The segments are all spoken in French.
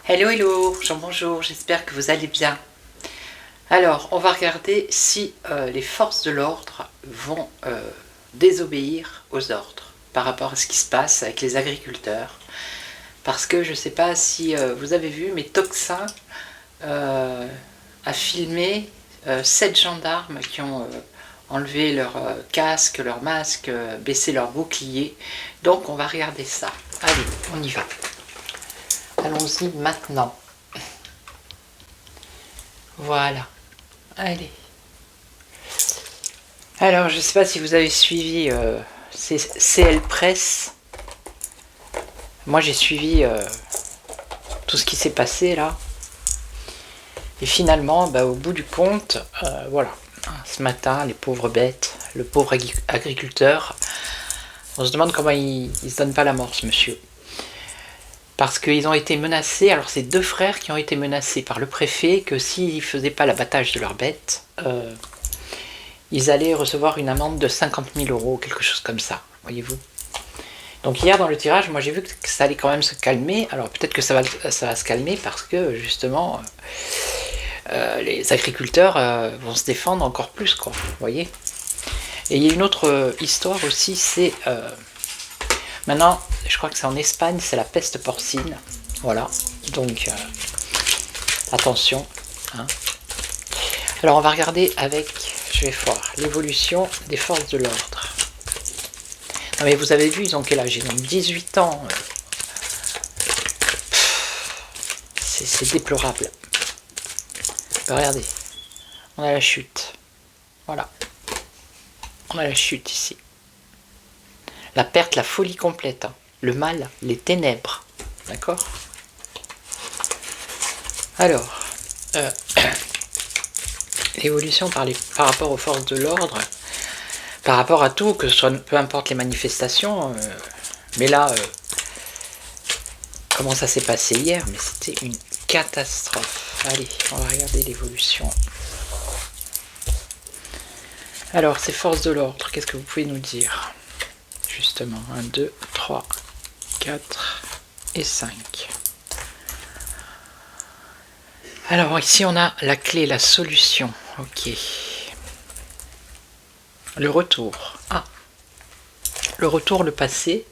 Hello, hello, bonjour, j'espère que vous allez bien. Alors, on va regarder si les forces de l'ordre vont désobéir aux ordres par rapport à ce qui se passe avec les agriculteurs. Parce que je ne sais pas si vous avez vu, mais Toxin a filmé 7 gendarmes qui ont enlevé leur casque, leur masque, baissé leur bouclier. Donc, on va regarder ça. Allez, on y va. Allons-y maintenant. Voilà. Allez. Alors, je ne sais pas si vous avez suivi CL Presse. Moi, j'ai suivi tout ce qui s'est passé là. Et finalement, au bout du compte, voilà. Ce matin, les pauvres bêtes, le pauvre agriculteur, on se demande comment il ne se donne pas la mort, ce monsieur. Parce qu'ils ont été menacés, alors c'est 2 frères qui ont été menacés par le préfet que s'ils ne faisaient pas l'abattage de leurs bêtes, ils allaient recevoir une amende de 50 000 €, quelque chose comme ça, voyez-vous. Donc hier dans le tirage, moi j'ai vu que ça allait quand même se calmer, alors peut-être que ça va se calmer parce que justement les agriculteurs vont se défendre encore plus, quoi, vous voyez. Et il y a une autre histoire aussi, c'est... maintenant, je crois que c'est en Espagne, c'est la peste porcine. Voilà, donc attention. Hein. Alors on va regarder avec, je vais voir, l'évolution des forces de l'ordre. Non mais vous avez vu, ils ont quel âge? Ils ont 18 ans. C'est déplorable. Regardez, on a la chute. Voilà. On a la chute ici. La perte, la folie complète. Hein. Le mal, les ténèbres. D'accord? Alors, l'évolution par rapport aux forces de l'ordre, par rapport à tout, que ce soit, peu importe les manifestations, mais là, comment ça s'est passé hier? Mais c'était une catastrophe. Allez, on va regarder l'évolution. Alors, ces forces de l'ordre, qu'est-ce que vous pouvez nous dire? Justement, 1, 2, 3, 4 et 5. Alors ici on a la clé, la solution. Ok. Le retour. Ah. Le retour, le passé.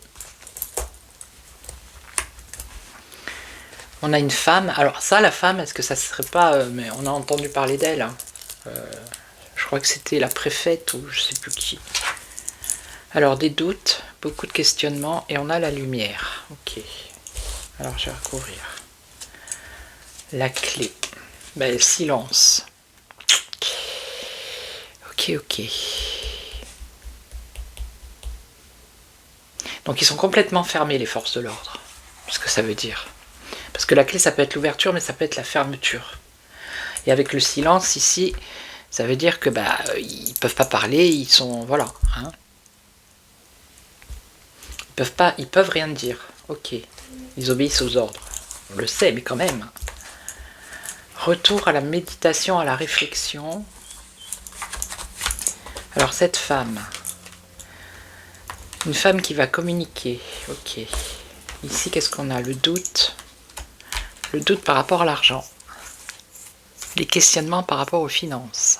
On a une femme. Alors ça, la femme, est-ce que ça serait pas... mais on a entendu parler d'elle. Hein. Je crois que c'était la préfète ou je sais plus qui. Alors des doutes, beaucoup de questionnements et on a la lumière. Ok. Alors je vais recouvrir. La clé. Silence. Ok. Donc ils sont complètement fermés, les forces de l'ordre. Ce que ça veut dire. Parce que la clé, ça peut être l'ouverture, mais ça peut être la fermeture. Et avec le silence ici, ça veut dire que ils peuvent pas parler, ils sont... Voilà. Hein. Ils peuvent rien dire. Ok. Ils obéissent aux ordres. On le sait, mais quand même. Retour à la méditation, à la réflexion. Alors cette femme. Une femme qui va communiquer. Ok. Ici, qu'est-ce qu'on a? Le doute. Le doute par rapport à l'argent. Les questionnements par rapport aux finances.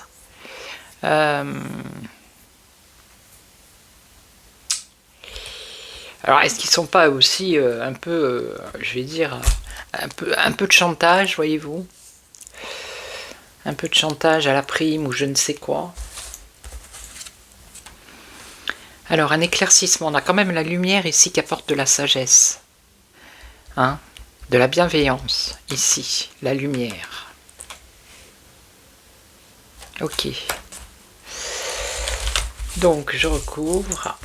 Alors, est-ce qu'ils ne sont pas aussi un peu, je vais dire, un peu de chantage, voyez-vous? Un peu de chantage à la prime ou je ne sais quoi. Alors, un éclaircissement. On a quand même la lumière ici qui apporte de la sagesse. Hein? De la bienveillance. Ici, la lumière. Ok. Donc je recouvre.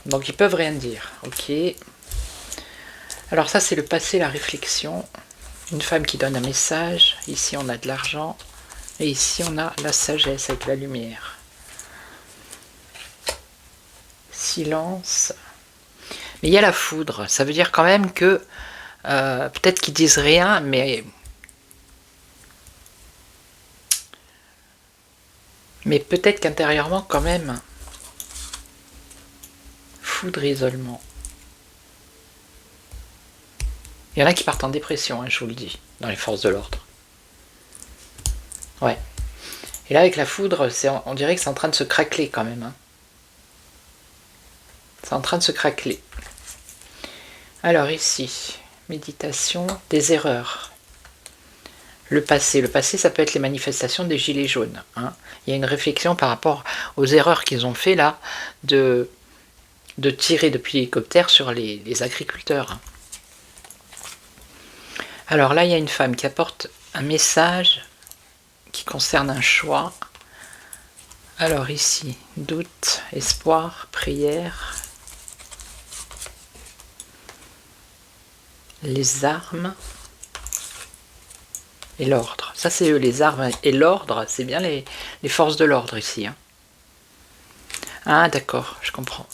Donc ils peuvent rien dire. Ok. Alors ça c'est le passé, la réflexion. Une femme qui donne un message. Ici on a de l'argent. Et ici on a la sagesse avec la lumière. Silence. Mais il y a la foudre. Ça veut dire quand même que peut-être qu'ils disent rien, mais peut-être qu'intérieurement quand même. Foudre et isolement. Il y en a qui partent en dépression, hein, je vous le dis, dans les forces de l'ordre. Ouais. Et là avec la foudre, on dirait que c'est en train de se craqueler quand même. Hein. C'est en train de se craqueler. Alors ici, méditation, des erreurs. Le passé, ça peut être les manifestations des gilets jaunes. Hein. Il y a une réflexion par rapport aux erreurs qu'ils ont fait là, de tirer depuis l'hélicoptère sur les agriculteurs. Hein. Alors là, il y a une femme qui apporte un message qui concerne un choix. Alors ici, doute, espoir, prière, les armes et l'ordre. Ça c'est eux, les armes et l'ordre, c'est bien les forces de l'ordre ici. Hein. Ah d'accord, je comprends.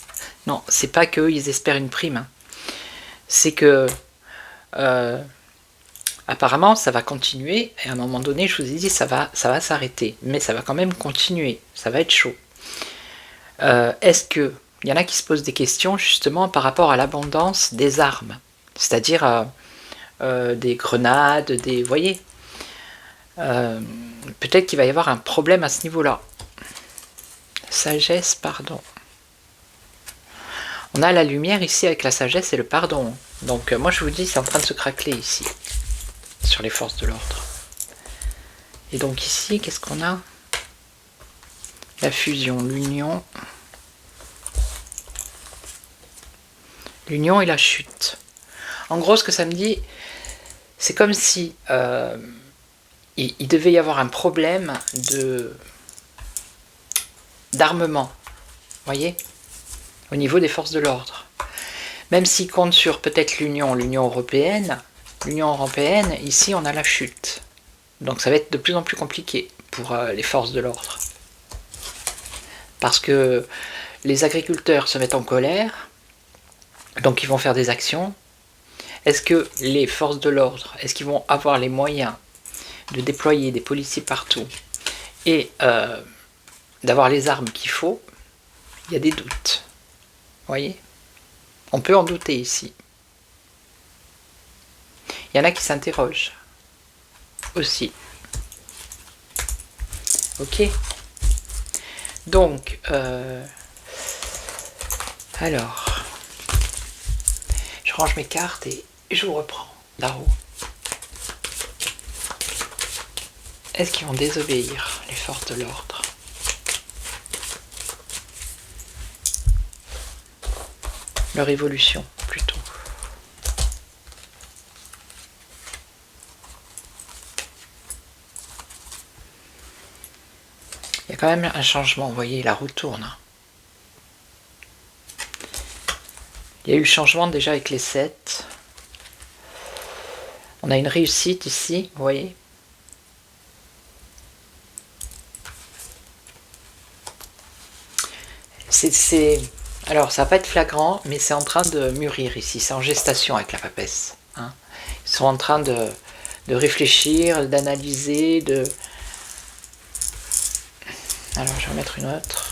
Non, c'est pas qu'eux ils espèrent une prime. Hein. C'est que apparemment ça va continuer et à un moment donné je vous ai dit ça va s'arrêter. Mais ça va quand même continuer, ça va être chaud. Est-ce que il y en a qui se posent des questions justement par rapport à l'abondance des armes, c'est-à-dire des grenades, des... Vous voyez, peut-être qu'il va y avoir un problème à ce niveau-là. Sagesse, pardon. On a la lumière ici avec la sagesse et le pardon. Donc moi je vous dis, c'est en train de se craqueler ici, sur les forces de l'ordre. Et donc ici, qu'est-ce qu'on a? La fusion, l'union. L'union et la chute. En gros, ce que ça me dit, c'est comme si il devait y avoir un problème d'armement, voyez, au niveau des forces de l'ordre. Même s'ils comptent sur peut-être l'Union européenne, ici on a la chute. Donc ça va être de plus en plus compliqué pour les forces de l'ordre. Parce que les agriculteurs se mettent en colère, donc ils vont faire des actions. Est-ce que les forces de l'ordre, est-ce qu'ils vont avoir les moyens de déployer des policiers partout et d'avoir les armes qu'il faut? Il y a des doutes. Vous voyez? On peut en douter ici. Il y en a qui s'interrogent aussi. Ok? Donc, alors, je range mes cartes et je vous reprends. Là-haut. Est-ce qu'ils vont désobéir, les forces de l'ordre? Leur évolution, plutôt. Il y a quand même un changement, vous voyez, la roue tourne. Il y a eu le changement déjà avec les 7. On a une réussite ici, vous voyez. Alors, ça va pas être flagrant, mais c'est en train de mûrir ici. C'est en gestation avec la papesse. Hein. Ils sont en train de réfléchir, d'analyser, de... Alors, je vais en mettre une autre.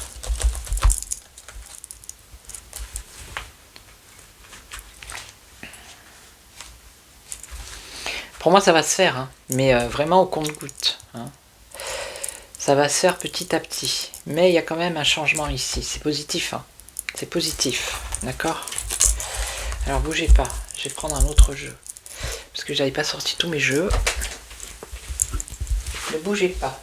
Pour moi, ça va se faire, hein, mais vraiment au compte-gouttes. Hein. Ça va se faire petit à petit. Mais il y a quand même un changement ici. C'est positif. Hein. C'est positif. D'accord? Alors, bougez pas. Je vais prendre un autre jeu. Parce que j'avais pas sorti tous mes jeux. Ne bougez pas.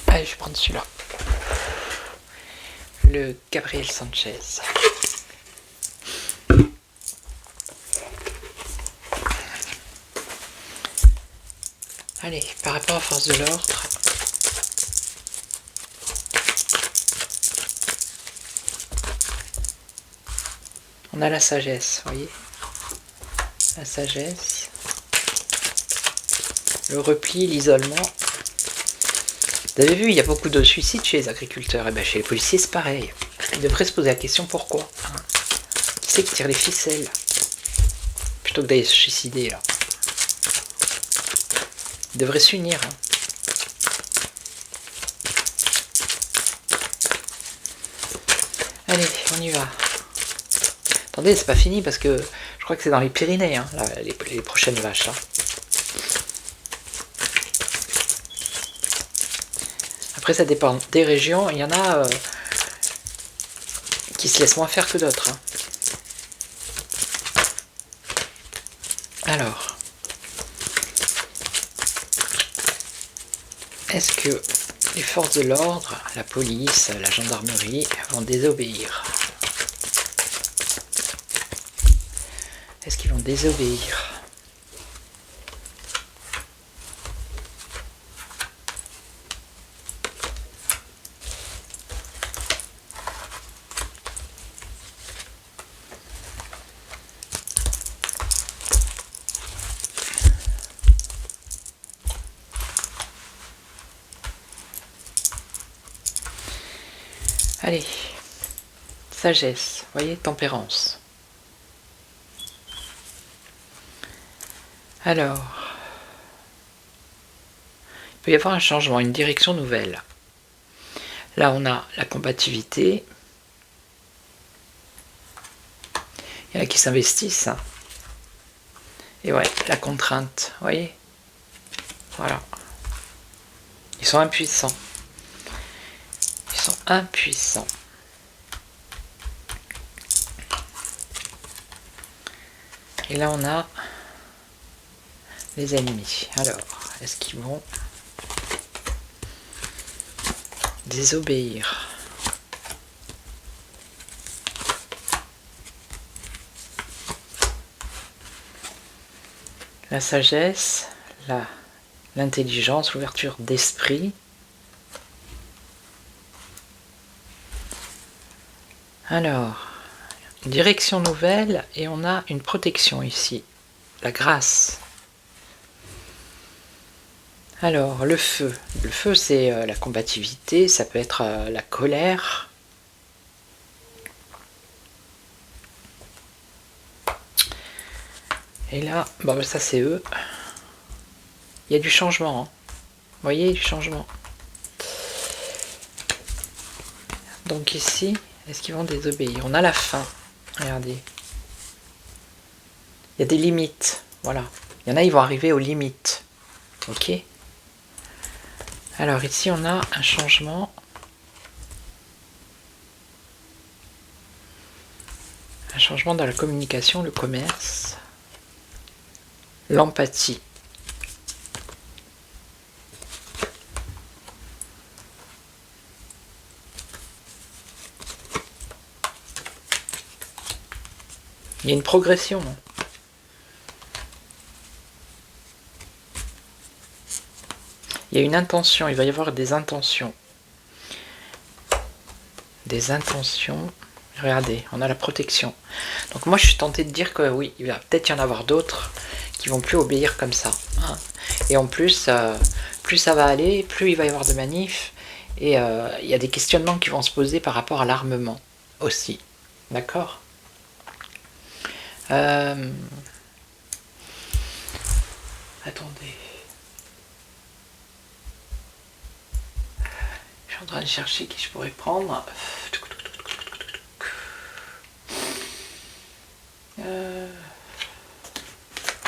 Allez, je vais prendre celui-là. Le Gabriel Sanchez. Allez, par rapport aux forces de l'ordre, on a la sagesse, vous voyez, la sagesse, le repli, l'isolement. Vous avez vu, il y a beaucoup de suicides chez les agriculteurs, et bien chez les policiers c'est pareil. Ils devraient se poser la question pourquoi. Qui c'est qui tire les ficelles plutôt que d'aller se suicider là. Ils devraient s'unir. Allez, on y va. Attendez, c'est pas fini parce que je crois que c'est dans les Pyrénées, hein, là, les prochaines vaches. Hein. Après, ça dépend des régions. Il y en a qui se laissent moins faire que d'autres. Hein. Alors, est-ce que les forces de l'ordre, la police, la gendarmerie vont désobéir? Est-ce qu'ils vont désobéir? Allez, sagesse, voyez, tempérance. Alors, il peut y avoir un changement, une direction nouvelle. Là, on a la combativité. Il y en a qui s'investissent. Hein. Et ouais, la contrainte, voyez. Voilà. Ils sont impuissants. Ils sont impuissants. Et là, on a les ennemis. Alors, est-ce qu'ils vont désobéir? La sagesse, l'intelligence, l'ouverture d'esprit. Alors, une direction nouvelle et on a une protection ici. La grâce. Alors, le feu. Le feu, c'est la combativité, ça peut être la colère. Et là, bon, ça c'est eux. Il y a du changement. Hein. Vous voyez, du changement. Donc ici, est-ce qu'ils vont désobéir? On a la faim. Regardez. Il y a des limites. Voilà. Il y en a, ils vont arriver aux limites. Ok? Alors ici, on a un changement. Un changement dans la communication, le commerce. L'empathie. Il y a une progression. Il y a une intention, il va y avoir des intentions. Des intentions. Regardez, on a la protection. Donc moi je suis tenté de dire que oui, il va peut-être y en avoir d'autres qui vont plus obéir comme ça. Hein. Et en plus, plus ça va aller, plus il va y avoir de manifs. Et il y a des questionnements qui vont se poser par rapport à l'armement aussi. D'accord ? Attendez. Je suis en train de chercher qui je pourrais prendre. Ouais,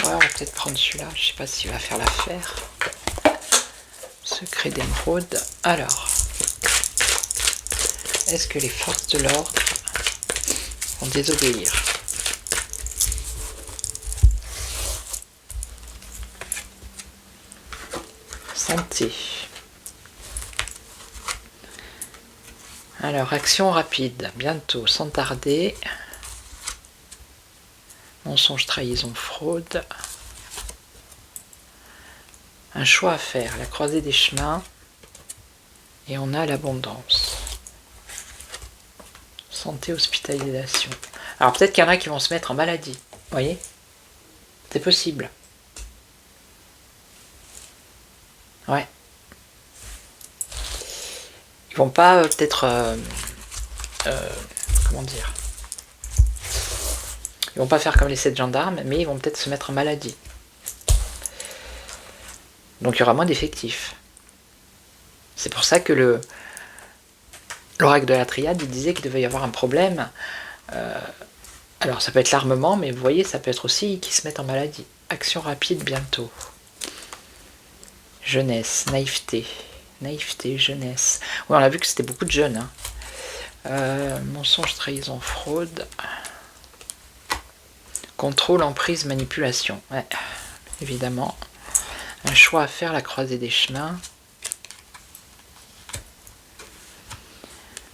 on va peut-être prendre celui-là. Je sais pas s'il va faire l'affaire. Secret d'émeraude. Alors, est-ce que les forces de l'ordre vont désobéir? Santé. Alors, action rapide, bientôt, sans tarder. Mensonge, trahison, fraude. Un choix à faire, la croisée des chemins. Et on a l'abondance. Santé, hospitalisation. Alors peut-être qu'il y en a qui vont se mettre en maladie. Vous voyez? C'est possible. Ouais. Ils vont pas peut-être... comment dire? Ils vont pas faire comme les 7 gendarmes, mais ils vont peut-être se mettre en maladie. Donc il y aura moins d'effectifs. C'est pour ça que l'oracle de la triade, il disait qu'il devait y avoir un problème. Alors ça peut être l'armement, mais vous voyez, ça peut être aussi qu'ils se mettent en maladie. Action rapide bientôt. Jeunesse, naïveté. Naïveté, jeunesse. Oui, on a vu que c'était beaucoup de jeunes. Hein. Mensonge, trahison, fraude. Contrôle, emprise, manipulation. Ouais, évidemment. Un choix à faire, la croisée des chemins.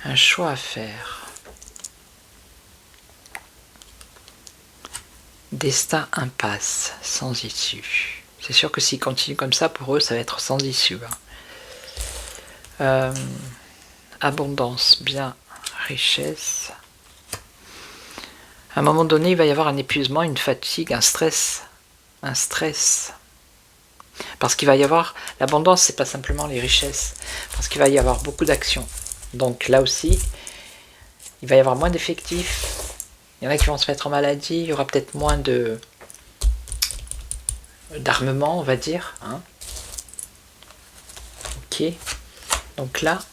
Un choix à faire. Destin impasse, sans issue. C'est sûr que s'ils continuent comme ça, pour eux, ça va être sans issue. Hein. Abondance, bien, richesse. À un moment donné, il va y avoir un épuisement, une fatigue, un stress. Un stress. Parce qu'il va y avoir... L'abondance, c'est pas simplement les richesses. Parce qu'il va y avoir beaucoup d'actions. Donc là aussi, il va y avoir moins d'effectifs. Il y en a qui vont se mettre en maladie. Il y aura peut-être moins d'armement, on va dire. Hein. Ok. Donc là,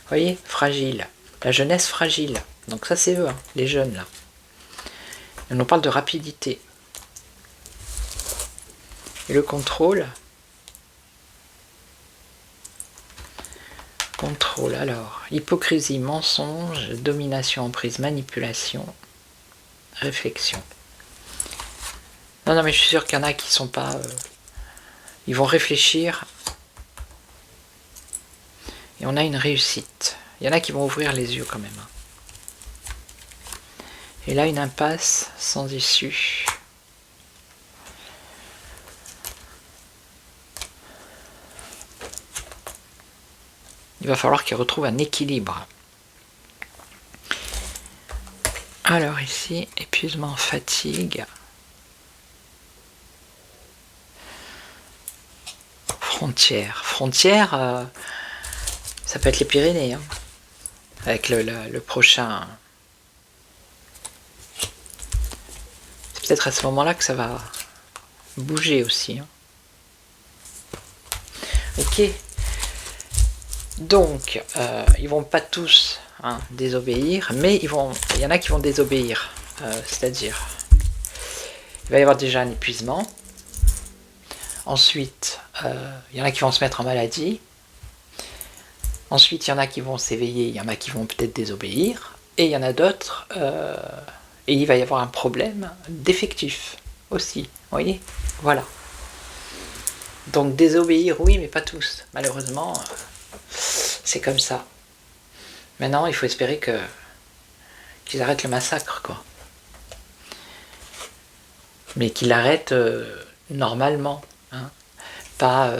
vous voyez, fragile. La jeunesse fragile. Donc ça, c'est eux, hein, les jeunes, là. Et on nous parle de rapidité. Et le contrôle. Contrôle, alors. Hypocrisie, mensonge, domination, emprise, manipulation, réflexion. Non, mais je suis sûr qu'il y en a qui sont pas... ils vont réfléchir. Et on a une réussite. Il y en a qui vont ouvrir les yeux quand même. Et là, une impasse sans issue. Il va falloir qu'ils retrouvent un équilibre. Alors ici, épuisement, fatigue. Frontière. Frontière, ça peut être les Pyrénées. Hein, avec le prochain... C'est peut-être à ce moment-là que ça va bouger aussi. Hein. Ok. Donc, ils vont pas tous désobéir, mais il y en a qui vont désobéir. C'est-à-dire, il va y avoir déjà un épuisement. Ensuite, il y en a qui vont se mettre en maladie. Ensuite, il y en a qui vont s'éveiller, il y en a qui vont peut-être désobéir. Et il y en a d'autres, et il va y avoir un problème d'effectif aussi. Vous voyez? Voilà. Donc désobéir, oui, mais pas tous. Malheureusement, c'est comme ça. Maintenant, il faut espérer qu'ils arrêtent le massacre, quoi. Mais qu'ils l'arrêtent normalement. Hein. Pas...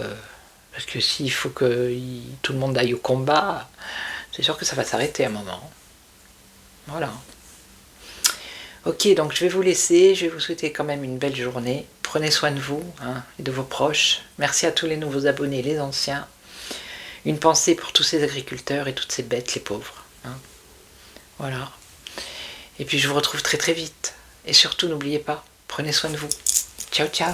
parce que s'il faut que tout le monde aille au combat, c'est sûr que ça va s'arrêter à un moment. Voilà. Ok, donc je vais vous laisser. Je vais vous souhaiter quand même une belle journée. Prenez soin de vous et de vos proches. Merci à tous les nouveaux abonnés, les anciens. Une pensée pour tous ces agriculteurs et toutes ces bêtes, les pauvres. Hein. Voilà. Et puis je vous retrouve très très vite. Et surtout, n'oubliez pas, prenez soin de vous. Ciao, ciao.